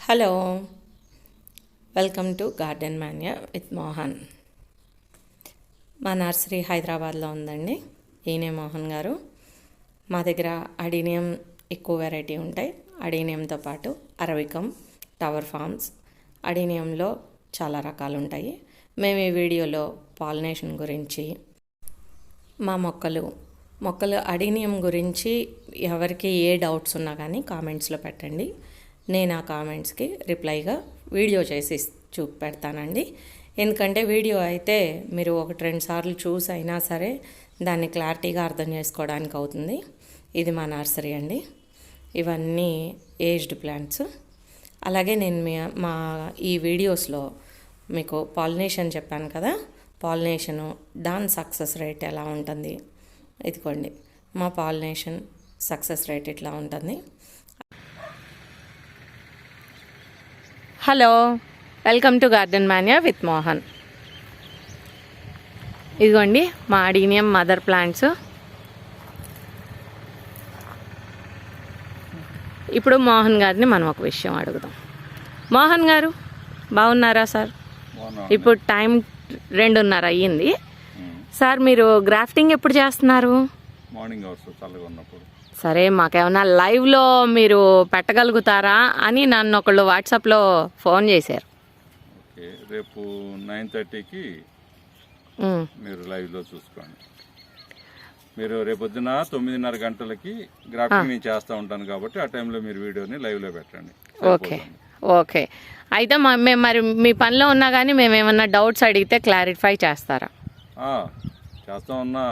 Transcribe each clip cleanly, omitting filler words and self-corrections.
Hello, welcome to garden Manya with Mohan. మా nursery హైదరాబాద్లో ఉందండి. ఈయనే మోహన్ గారు. మా దగ్గర అడీనియం ఎక్కువ వెరైటీ ఉంటాయి. అడీనియంతో పాటు అరవికం, టవర్ ఫామ్స్, అడీనియంలో చాలా రకాలు ఉంటాయి. మేము ఈ వీడియోలో పాలినేషన్ గురించి, మా మొక్కలు అడీనియం గురించి ఎవరికి ఏ డౌట్స్ ఉన్నా కానీ కామెంట్స్లో పెట్టండి. నేను ఆ కామెంట్స్కి రిప్లైగా వీడియో చేసి పెడతానండి. ఎందుకంటే వీడియో అయితే మీరు 1-2 సార్లు చూసి అయినా సరే దాన్ని క్లారిటీగా అర్థం చేసుకోవడానికి అవుతుంది. ఇది మా నర్సరీ అండి. ఇవన్నీ ఏజ్డ్ ప్లాంట్స్. అలాగే నేను మా ఈ వీడియోస్లో మీకు పాలినేషన్ చెప్పాను కదా, పాలినేషను దాని సక్సెస్ రేట్ ఎలా ఉంటుంది, ఇదిగోండి మా పాలినేషన్ సక్సెస్ రేట్ ఇట్లా ఉంటుంది. Hello, welcome to garden Manya with Mohan. ఇదిగోండి మా అడీనియం మదర్ ప్లాంట్స్. ఇప్పుడు మోహన్ గారిని మనం ఒక విషయం అడుగుదాం. మోహన్ గారు బాగున్నారా సార్? ఇప్పుడు టైం 2:30 అయ్యింది. సార్ మీరు గ్రాఫ్టింగ్ ఎప్పుడు చేస్తున్నారు? మార్నింగ్ అవర్స్ చల్లగా ఉన్నప్పుడు. సరే, మాకేమన్నా లైవ్లో మీరు పెట్టగలుగుతారా అని నన్ను ఒకళ్ళు వాట్సాప్లో ఫోన్ చేశారు. ఓకే, రేపు 9:30కి మీరు లైవ్లో చూసుకోండి. మీరు రేపొద్దున 9:30 గంటలకి గ్రాఫింగ్ నేను చేస్తూ ఉంటాను కాబట్టి ఆ టైంలో మీరు వీడియోని లైవ్లో పెట్టండి. ఓకే అయితే మేము మరి మీ పనిలో ఉన్నా కానీ మేము ఏమన్నా డౌట్స్ అడిగితే క్లారిఫై చేస్తారా? చేస్తా ఉన్నా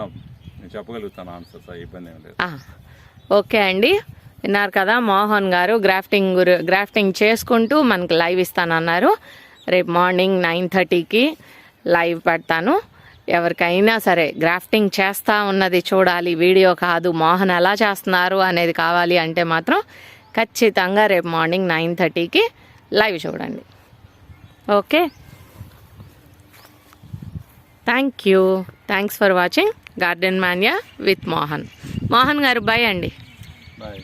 నేను చెప్పగలుగుతాను ఆన్సర్స్, ఇబ్బంది ఏం లేదు. ఓకే అండి, విన్నారు కదా మోహన్ గారు గ్రాఫ్టింగ్ చేసుకుంటూ మనకు లైవ్ ఇస్తానన్నారు. రేపు మార్నింగ్ 9:30కి లైవ్ పెడతాను. ఎవరికైనా సరే గ్రాఫ్టింగ్ చేస్తూ ఉన్నది చూడాలి, వీడియో కాదు, మోహన్ ఎలా చేస్తున్నారు అనేది కావాలి అంటే మాత్రం ఖచ్చితంగా రేపు మార్నింగ్ 9:30కి లైవ్ చూడండి. Okay, thanks for watching garden Manya with Mohan. Mohan గారు బాయ్ అండి. బాయ్.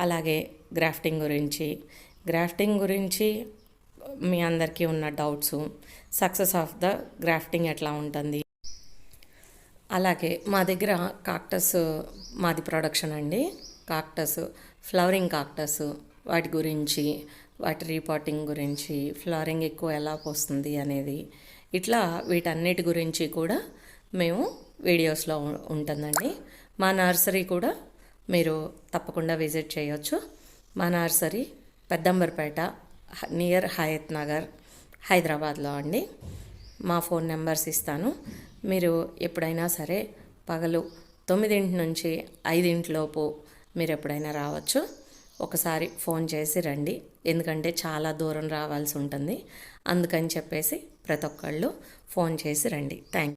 అలాగే గ్రాఫ్టింగ్ గురించి మీ అందరికీ ఉన్న doubts, success of the grafting ఎట్లా ఉంటుంది, అలాగే మా దగ్గర కాక్టస్ మాది ప్రొడక్షన్ అండి. కాక్టస్, ఫ్లవరింగ్ కాక్టస్, వాటి గురించి, వాటి రీపాటింగ్ గురించి, ఫ్లవరింగ్ ఎక్కువ ఎలా పోస్తుంది అనేది, ఇట్లా వీటన్నిటి గురించి కూడా మేము వీడియోస్లో ఉంటుందండి. మా నర్సరీ కూడా మీరు తప్పకుండా విజిట్ చేయొచ్చు. మా నర్సరీ పెద్దంబర్పేట నియర్ హయత్ నగర్, హైదరాబాద్లో అండి. మా ఫోన్ నెంబర్స్ ఇస్తాను. మీరు ఎప్పుడైనా సరే పగలు 9 నుంచి 5 లోపు మీరు ఎప్పుడైనా రావచ్చు. ఒకసారి ఫోన్ చేసి రండి, ఎందుకంటే చాలా దూరం రావాల్సి ఉంటుంది. అందుకని చెప్పేసి ప్రతి ఒక్కళ్ళు ఫోన్ చేసి రండి. Thank you.